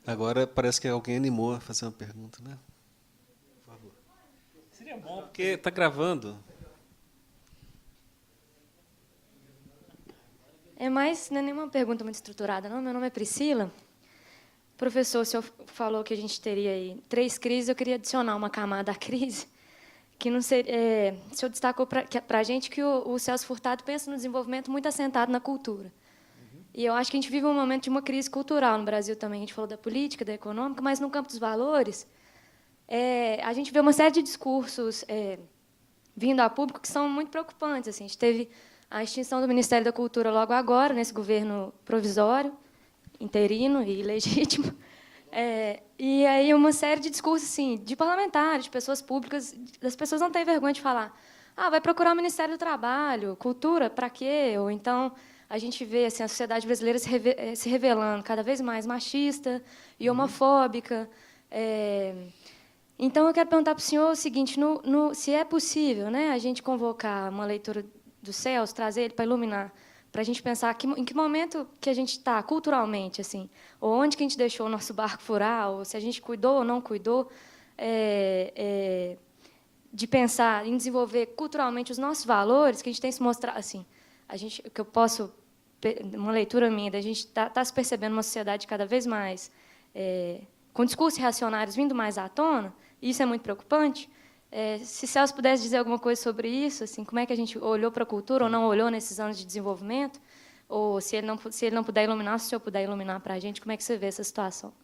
Agora parece que alguém animou a fazer uma pergunta, né? Por favor. Seria bom, porque está gravando. Não é nenhuma pergunta muito estruturada, não. Meu nome é Priscila. Professor, o senhor falou que a gente teria aí 3 crises. Eu queria adicionar uma camada à crise, que não seria, o senhor destacou para a gente que o Celso Furtado pensa no desenvolvimento muito assentado na cultura. E eu acho que a gente vive um momento de uma crise cultural no Brasil também. A gente falou da política, da econômica, mas no campo dos valores, a gente vê uma série de discursos vindo a público que são muito preocupantes. Assim. A gente teve a extinção do Ministério da Cultura logo agora, nesse governo provisório, interino e ilegítimo. E aí uma série de discursos assim, de parlamentares, de pessoas públicas, as pessoas não têm vergonha de falar: vai procurar o Ministério do Trabalho, cultura, para quê? Ou então a gente vê assim, a sociedade brasileira se revelando cada vez mais machista e homofóbica. Então, eu quero perguntar para o senhor o seguinte: se é possível, né, a gente convocar uma leitura dos céus, trazer ele para iluminar, para a gente pensar em que momento que a gente está culturalmente, assim, ou onde que a gente deixou o nosso barco furar, ou se a gente cuidou ou não cuidou, de pensar em desenvolver culturalmente os nossos valores, que a gente tem se mostrar, assim, que eu posso, uma leitura minha, da gente tá se percebendo uma sociedade cada vez mais com discursos reacionários vindo mais à tona, e isso é muito preocupante. Se Celso pudesse dizer alguma coisa sobre isso, assim, como é que a gente olhou para a cultura ou não olhou nesses anos de desenvolvimento, ou se ele não puder iluminar, se o senhor puder iluminar para a gente, como é que você vê essa situação?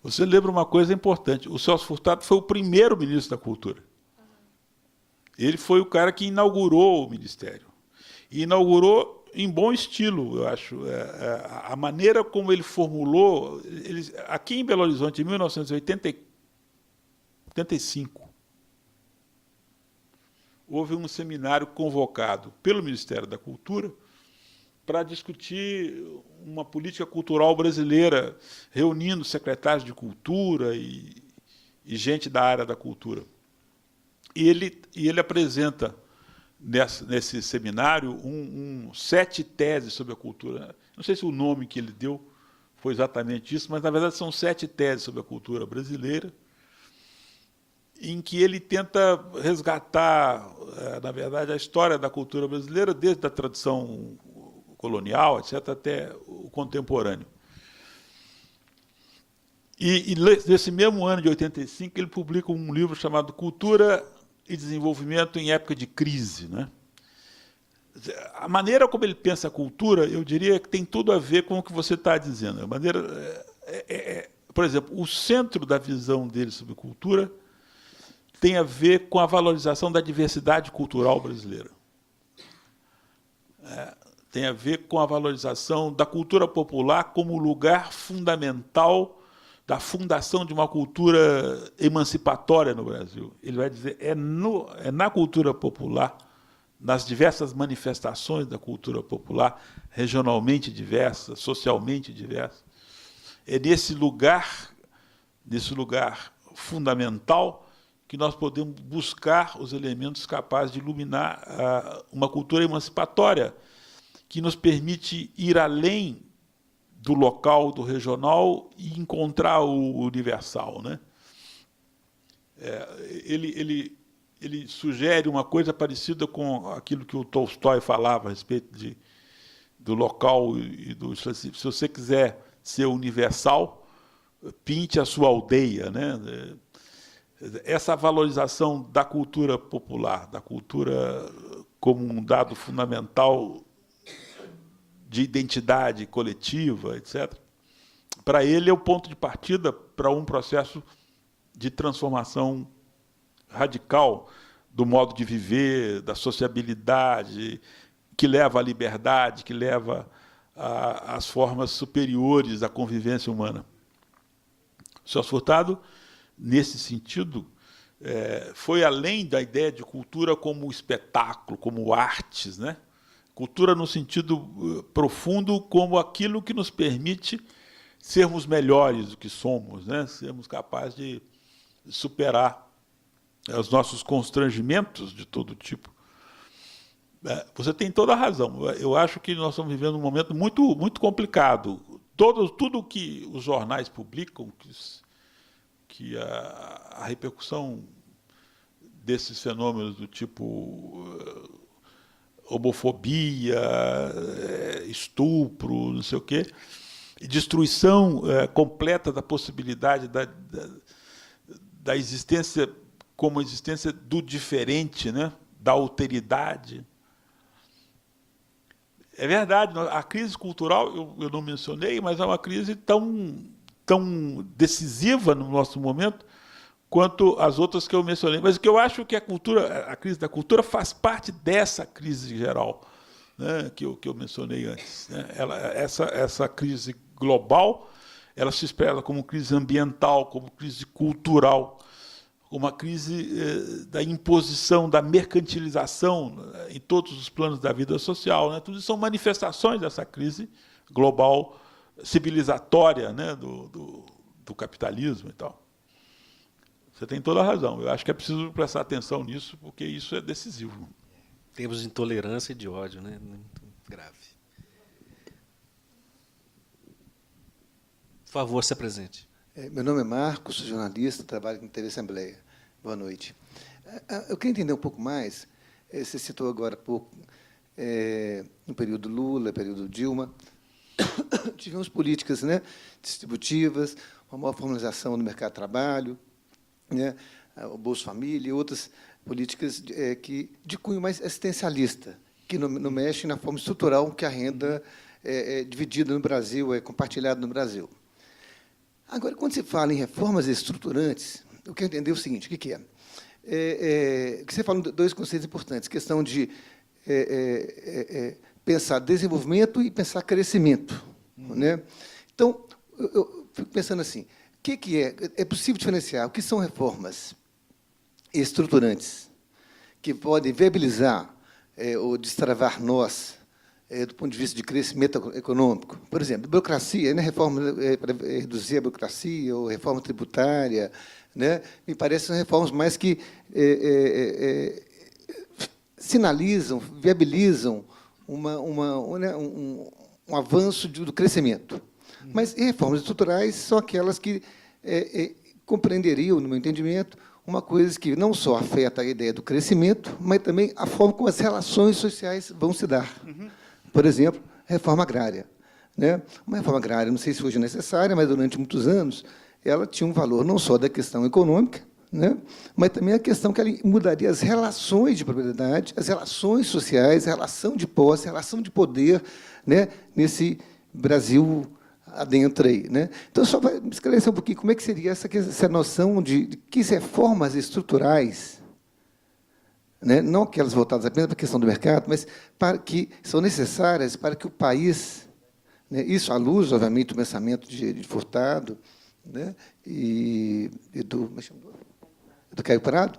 Você lembra uma coisa importante: o Celso Furtado foi o primeiro ministro da Cultura. Ele foi o cara que inaugurou o Ministério. E inaugurou em bom estilo, eu acho. A maneira como ele formulou... aqui em Belo Horizonte, em 1985, houve um seminário convocado pelo Ministério da Cultura para discutir uma política cultural brasileira, reunindo secretários de cultura e gente da área da cultura. E ele apresenta, nesse seminário, 7 teses sobre a cultura. Não sei se o nome que ele deu foi exatamente isso, mas, na verdade, são 7 teses sobre a cultura brasileira, em que ele tenta resgatar, na verdade, a história da cultura brasileira, desde a tradição colonial, etc., até o contemporâneo. E nesse mesmo ano de 85, ele publica um livro chamado Cultura e Desenvolvimento em Época de Crise, né? A maneira como ele pensa a cultura, eu diria que tem tudo a ver com o que você está dizendo. A maneira, por exemplo, o centro da visão dele sobre cultura tem a ver com a valorização da diversidade cultural brasileira. Tem a ver com a valorização da cultura popular como lugar fundamental da fundação de uma cultura emancipatória no Brasil. Ele vai dizer, é na cultura popular, nas diversas manifestações da cultura popular, regionalmente diversas, socialmente diversas, é nesse lugar fundamental que nós podemos buscar os elementos capazes de iluminar uma cultura emancipatória, que nos permite ir além do local, do regional, e encontrar o universal, né? Ele sugere uma coisa parecida com aquilo que o Tolstói falava a respeito do local e do... Se você quiser ser universal, pinte a sua aldeia, né? Essa valorização da cultura popular, da cultura como um dado fundamental de identidade coletiva, etc., para ele é o ponto de partida para um processo de transformação radical do modo de viver, da sociabilidade, que leva à liberdade, que leva às formas superiores da convivência humana. O Celso Furtado, nesse sentido, foi além da ideia de cultura como espetáculo, como artes, né? Cultura no sentido profundo como aquilo que nos permite sermos melhores do que somos, né? Sermos capazes de superar os nossos constrangimentos de todo tipo. Você tem toda a razão. Eu acho que nós estamos vivendo um momento muito, muito complicado, tudo que os jornais publicam, que a repercussão desses fenômenos do tipo homofobia, estupro, não sei o quê, e destruição completa da possibilidade da existência como a existência do diferente, né? Da alteridade. É verdade, a crise cultural, eu não mencionei, mas é uma crise tão decisiva no nosso momento quanto as outras que eu mencionei. Mas o que eu acho que a crise da cultura faz parte dessa crise geral, né, que eu mencionei antes. Né? Essa crise global, ela se expressa como crise ambiental, como crise cultural, uma crise da imposição, da mercantilização em todos os planos da vida social. Né? Tudo isso são manifestações dessa crise global civilizatória, né? do capitalismo e tal. Você tem toda a razão. Eu acho que é preciso prestar atenção nisso, porque isso é decisivo. Tempos de intolerância e de ódio, né? Muito grave. Por favor, se apresente. Meu nome é Marcos, sou jornalista, trabalho com TV Assembleia. Boa noite. Eu queria entender um pouco mais, você citou agora há pouco, no período Lula, período Dilma, tivemos políticas, né, distributivas, uma maior formalização do mercado de trabalho, né, o Bolsa Família e outras políticas de cunho mais assistencialista, que não mexem na forma estrutural que a renda é dividida no Brasil, é compartilhada no Brasil. Agora, quando se fala em reformas estruturantes, eu quero entender o seguinte, o que é? Que você fala de dois conceitos importantes, questão de pensar desenvolvimento e pensar crescimento. Né? Então, eu fico pensando assim, o que é? É possível diferenciar o que são reformas estruturantes que podem viabilizar ou destravar nós do ponto de vista de crescimento econômico? Por exemplo, burocracia, né? Reforma para reduzir a burocracia, ou reforma tributária, né? Me parecem reformas mais que sinalizam, viabilizam um avanço do crescimento. Mas reformas estruturais são aquelas que compreenderiam, no meu entendimento, uma coisa que não só afeta a ideia do crescimento, mas também a forma como as relações sociais vão se dar. Por exemplo, reforma agrária. Né? Uma reforma agrária, não sei se hoje é necessária, mas durante muitos anos ela tinha um valor não só da questão econômica, né, mas também a questão que ela mudaria as relações de propriedade, as relações sociais, a relação de posse, a relação de poder, né, nesse Brasil adentro aí. Né? Então, só vai me esclarecer um pouquinho como é que seria essa noção de que reformas estruturais, né, não aquelas voltadas apenas para a questão do mercado, mas que são necessárias para que o país, né, isso à luz, obviamente, do pensamento de Furtado, né, e do Caio Prado,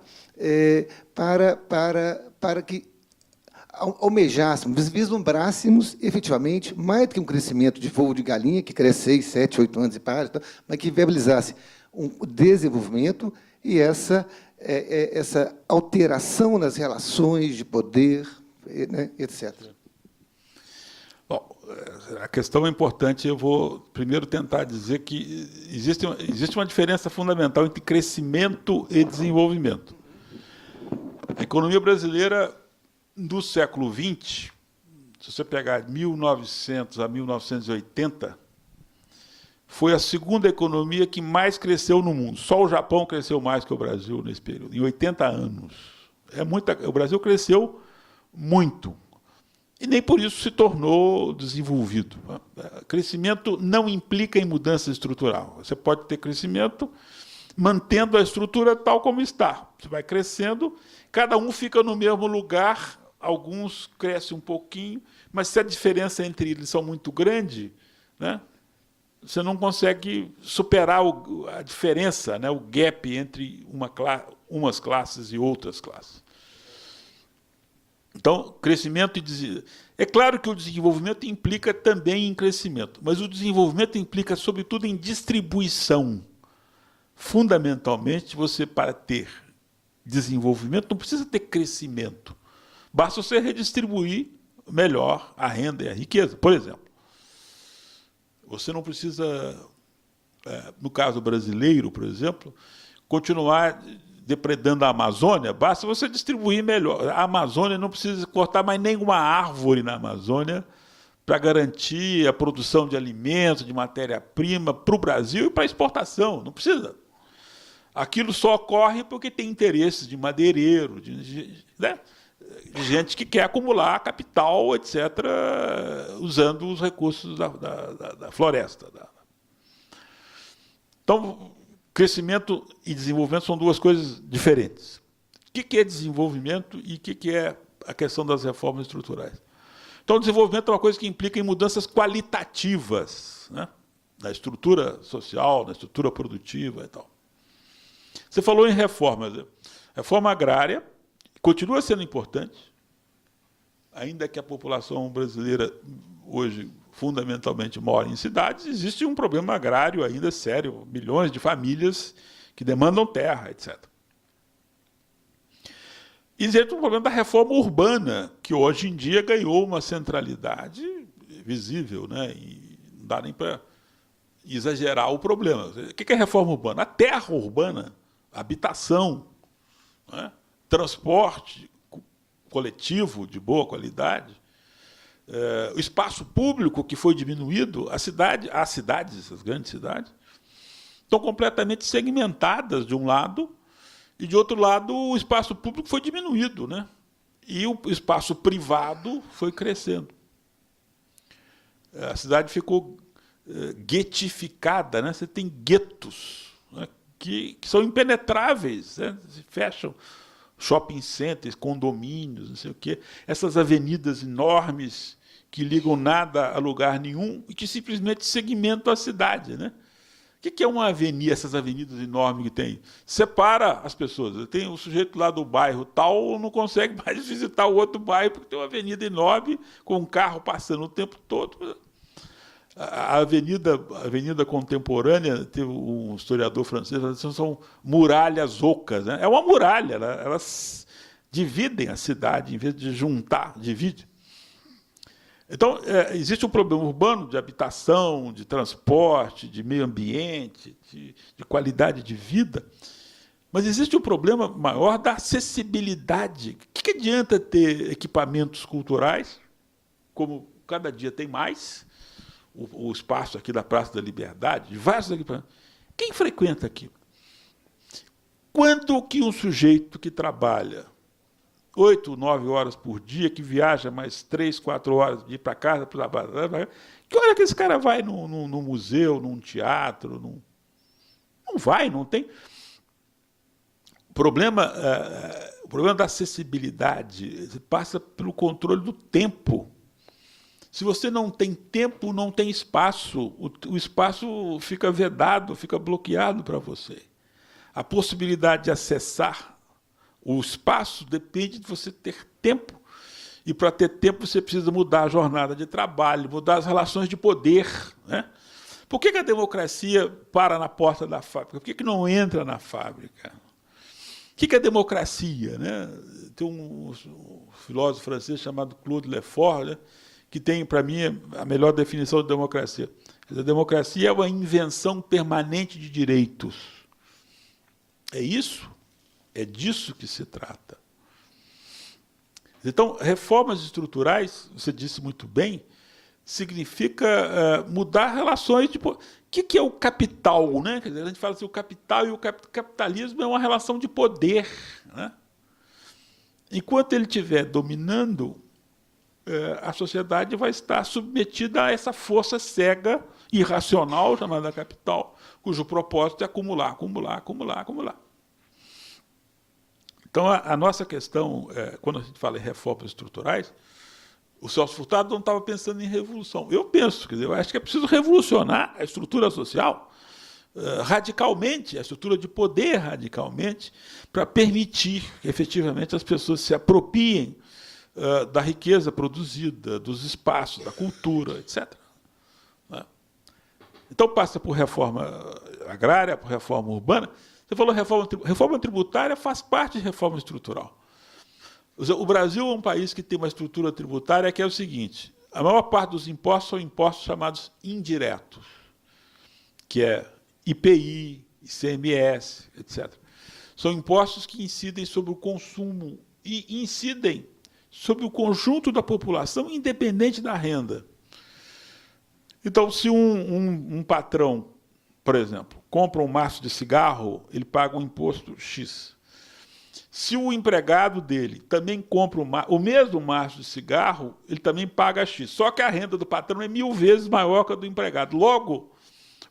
para que almejássemos, vislumbrássemos, efetivamente, mais do que um crescimento de voo de galinha, que cresce 6, 7, 8 anos e para, mas que viabilizasse um desenvolvimento e essa alteração nas relações de poder, né, etc. Bom, a questão é importante. Eu vou primeiro tentar dizer que existe uma diferença fundamental entre crescimento e desenvolvimento. A economia brasileira do século XX, se você pegar 1900 a 1980, foi a segunda economia que mais cresceu no mundo. Só o Japão cresceu mais que o Brasil nesse período, em 80 anos. O Brasil cresceu muito. E nem por isso se tornou desenvolvido. Crescimento não implica em mudança estrutural. Você pode ter crescimento mantendo a estrutura tal como está. Você vai crescendo, cada um fica no mesmo lugar, alguns crescem um pouquinho, mas se a diferença entre eles são muito grande, né, você não consegue superar a diferença, né, o gap entre umas classes e outras classes. Então, crescimento e é claro que o desenvolvimento implica também em crescimento, mas o desenvolvimento implica, sobretudo, em distribuição. Fundamentalmente, você, para ter desenvolvimento, não precisa ter crescimento. Basta você redistribuir melhor a renda e a riqueza. Por exemplo, Você não precisa, no caso brasileiro, por exemplo, continuar depredando a Amazônia, basta você distribuir melhor. A Amazônia não precisa cortar mais nenhuma árvore na Amazônia para garantir a produção de alimentos, de matéria-prima para o Brasil e para a exportação. Não precisa. Aquilo só ocorre porque tem interesses de madeireiro, né? De gente que quer acumular capital, etc., usando os recursos da floresta. Então, crescimento e desenvolvimento são duas coisas diferentes. O que é desenvolvimento e o que é a questão das reformas estruturais? Então, o desenvolvimento é uma coisa que implica em mudanças qualitativas, né? Na estrutura social, na estrutura produtiva e tal. Você falou em reformas. Reforma agrária continua sendo importante, ainda que a população brasileira hoje fundamentalmente mora em cidades, existe um problema agrário ainda sério, milhões de famílias que demandam terra, etc. E existe um problema da reforma urbana, que hoje em dia ganhou uma centralidade visível, né? E não dá nem para exagerar o problema. O que é reforma urbana? A terra urbana, a habitação, né? Transporte coletivo de boa qualidade, o espaço público que foi diminuído, as cidades, essas grandes cidades, estão completamente segmentadas de um lado, e de outro lado o espaço público foi diminuído, né? E o espaço privado foi crescendo. A cidade ficou guetificada, né? Você tem guetos, né? que são impenetráveis, né? Se fecham shopping centers, condomínios, não sei o quê, essas avenidas enormes que ligam nada a lugar nenhum e que simplesmente segmentam a cidade, né? O que é uma avenida, essas avenidas enormes que tem? Separa as pessoas. Tem um sujeito lá do bairro tal, não consegue mais visitar o outro bairro porque tem uma avenida enorme com um carro passando o tempo todo. A avenida contemporânea, teve um historiador francês, são muralhas ocas, né? É uma muralha, elas dividem a cidade, em vez de juntar, divide. Então, existe um problema urbano de habitação, de transporte, de meio ambiente, de qualidade de vida, mas existe um problema maior da acessibilidade. O que adianta ter equipamentos culturais, como cada dia tem mais, o espaço aqui da Praça da Liberdade, de vários equipamentos. Quem frequenta aqui? Quando que um sujeito que trabalha 8, 9 horas por dia, que viaja mais 3, 4 horas de ir para casa, para trabalhar, que hora que esse cara vai num museu, num teatro? Não vai, não tem. O problema da acessibilidade passa pelo controle do tempo. Se você não tem tempo, não tem espaço. O espaço fica vedado, fica bloqueado para você. A possibilidade de acessar o espaço depende de você ter tempo. E para ter tempo você precisa mudar a jornada de trabalho, mudar as relações de poder, né? Por que a democracia para na porta da fábrica? Por que não entra na fábrica? O que é democracia, né? Tem um filósofo francês chamado Claude Lefort, né, que tem, para mim, a melhor definição de democracia. A democracia é uma invenção permanente de direitos. É isso? É disso que se trata. Então, reformas estruturais, você disse muito bem, significa mudar relações de... O que é o capital, né? Quer dizer, a gente fala assim, o capital e o capitalismo é uma relação de poder, né? Enquanto ele estiver dominando, a sociedade vai estar submetida a essa força cega, irracional, chamada capital, cujo propósito é acumular, acumular, acumular, acumular. Então, a nossa questão, quando a gente fala em reformas estruturais, o Celso Furtado não estava pensando em revolução. Eu penso, quer dizer, eu acho que é preciso revolucionar a estrutura social radicalmente, a estrutura de poder radicalmente, para permitir que, efetivamente, as pessoas se apropriem da riqueza produzida, dos espaços, da cultura, etc. Então, passa por reforma agrária, por reforma urbana. Você falou reforma tributária, faz parte de reforma estrutural. O Brasil é um país que tem uma estrutura tributária que é o seguinte: A maior parte dos impostos são impostos chamados indiretos, que é IPI, ICMS, etc. São impostos que incidem sobre o consumo e incidem sobre o conjunto da população, independente da renda. Então, se um patrão, por exemplo, compra um maço de cigarro, ele paga um imposto X. Se o empregado dele também compra o mesmo maço de cigarro, ele também paga X. Só que a renda do patrão é 1000 vezes maior que a do empregado. Logo,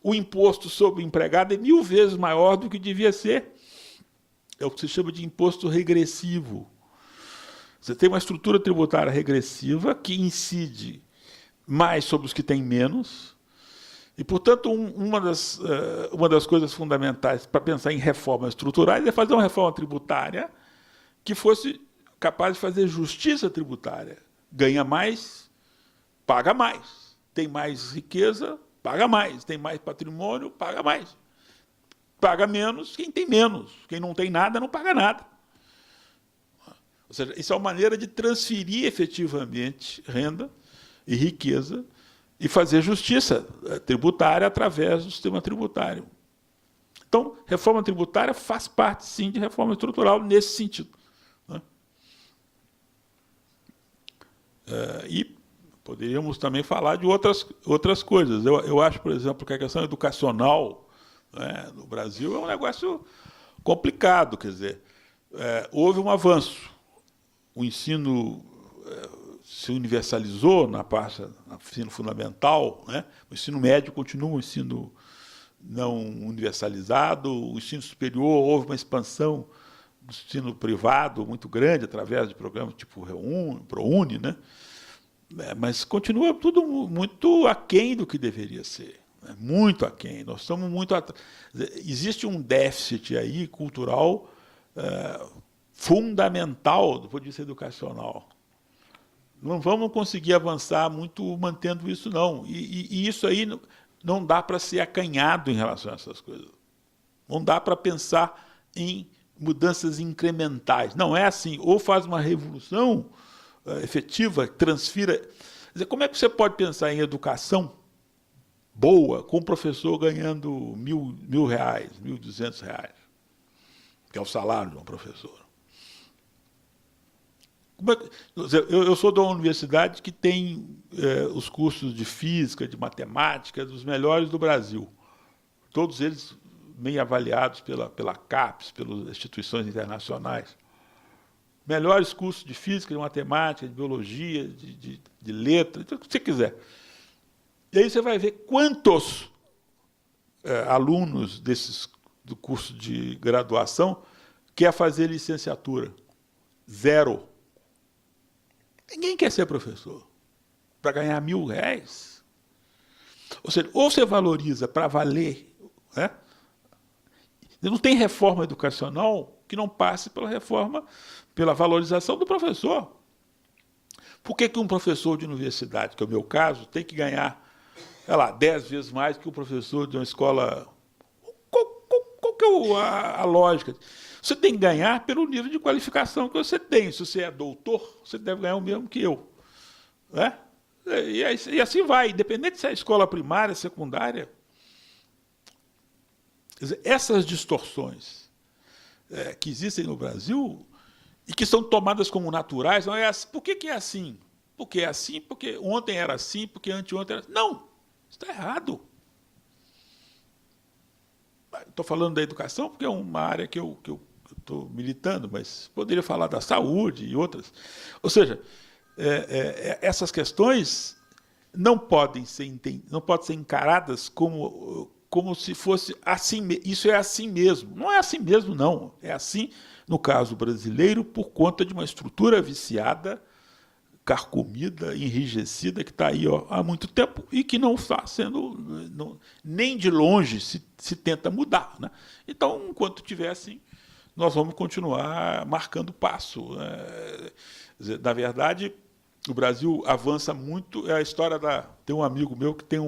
o imposto sobre o empregado é 1000 vezes maior do que devia ser. É o que se chama de imposto regressivo. Você tem uma estrutura tributária regressiva que incide mais sobre os que têm menos. E, portanto, uma das coisas fundamentais para pensar em reformas estruturais é fazer uma reforma tributária que fosse capaz de fazer justiça tributária. Ganha mais, paga mais. Tem mais riqueza, paga mais. Tem mais patrimônio, paga mais. Paga menos quem tem menos. Quem não tem nada, não paga nada. Ou seja, isso é uma maneira de transferir efetivamente renda e riqueza e fazer justiça tributária através do sistema tributário. Então, reforma tributária faz parte, sim, de reforma estrutural nesse sentido. Né? E poderíamos também falar de outras coisas. Eu acho, por exemplo, que a questão educacional, né, no Brasil é um negócio complicado. Quer dizer, houve um avanço. O ensino se universalizou na parte do ensino fundamental, né? O ensino médio continua um ensino não universalizado, o ensino superior houve uma expansão do ensino privado muito grande através de programas tipo ProUni, né? Mas continua tudo muito aquém do que deveria ser, né? Muito aquém. Nós estamos muito atrás. Existe um déficit aí cultural fundamental do ponto de vista educacional. Não vamos conseguir avançar muito mantendo isso, não. E isso aí não dá para ser acanhado em relação a essas coisas. Não dá para pensar em mudanças incrementais. Não é assim. Ou faz uma revolução efetiva, transfira. Quer dizer, como é que você pode pensar em educação boa com um professor ganhando R$1.000, R$1.200, que é o salário de um professor? Eu sou de uma universidade que tem os cursos de física, de matemática, dos melhores do Brasil. Todos eles bem avaliados pela CAPES, pelas instituições internacionais. Melhores cursos de física, de matemática, de biologia, de letra, o que você quiser. E aí você vai ver quantos alunos do curso de graduação quer fazer licenciatura. 0. Ninguém quer ser professor para ganhar R$1.000. Ou seja, ou você valoriza para valer, né? Não tem reforma educacional que não passe pela valorização do professor. Por que um professor de universidade, que é o meu caso, tem que ganhar, sei lá, 10 vezes mais que o professor de uma escola? Qual que é a lógica? Você tem que ganhar pelo nível de qualificação que você tem. Se você é doutor, você deve ganhar o mesmo que eu. Né? E assim vai, independente se é escola primária, secundária. Quer dizer, essas distorções que existem no Brasil e que são tomadas como naturais, não é assim. Por que é assim? Porque é assim, porque ontem era assim, porque anteontem era assim. Não, está errado. Estou falando da educação porque é uma área que eu estou militando, mas poderia falar da saúde e outras. Ou seja, essas questões não podem ser encaradas como se fosse assim. Isso é assim mesmo. Não é assim mesmo, não. É assim, no caso brasileiro, por conta de uma estrutura viciada, carcomida, enrijecida, que está aí há muito tempo e que não está sendo, nem de longe se tenta mudar. Né? Então, enquanto tiver assim, nós vamos continuar marcando passo. Na verdade, o Brasil avança muito. É a história tem um amigo meu que tem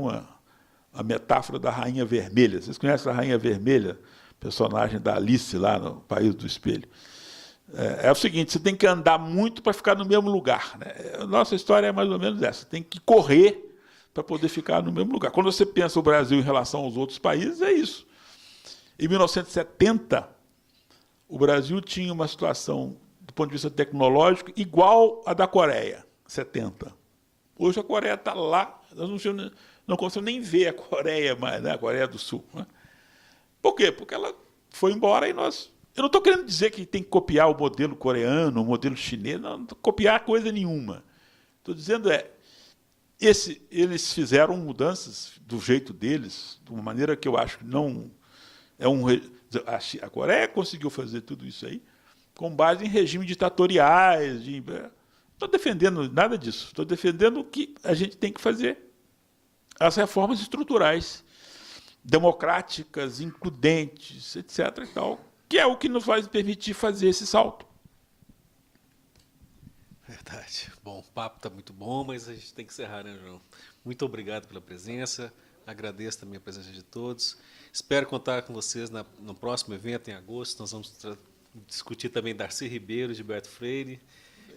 a metáfora da Rainha Vermelha. Vocês conhecem a Rainha Vermelha, personagem da Alice lá no País do Espelho? É o seguinte, você tem que andar muito para ficar no mesmo lugar, né? A nossa história é mais ou menos essa, tem que correr para poder ficar no mesmo lugar. Quando você pensa o Brasil em relação aos outros países, é isso. Em 1970, o Brasil tinha uma situação, do ponto de vista tecnológico, igual à da Coreia, 70. Hoje a Coreia está lá, nós não conseguimos nem ver a Coreia mais, né? A Coreia do Sul. Né? Por quê? Porque ela foi embora e nós... Eu não estou querendo dizer que tem que copiar o modelo coreano, o modelo chinês, não copiar coisa nenhuma. Estou dizendo eles fizeram mudanças do jeito deles, de uma maneira que eu acho que não é a Coreia conseguiu fazer tudo isso aí com base em regimes ditatoriais. Não estou defendendo nada disso. Estou defendendo que a gente tem que fazer as reformas estruturais, democráticas, includentes, etc. E tal, que é o que nos vai permitir fazer esse salto. Verdade. Bom, o papo está muito bom, mas a gente tem que encerrar, né, João? Muito obrigado pela presença. Agradeço também a presença de todos. Espero contar com vocês no próximo evento, em agosto. Nós vamos discutir também Darcy Ribeiro, Gilberto Freire,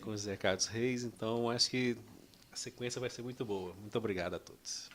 com José Carlos Reis. Então, acho que a sequência vai ser muito boa. Muito obrigado a todos.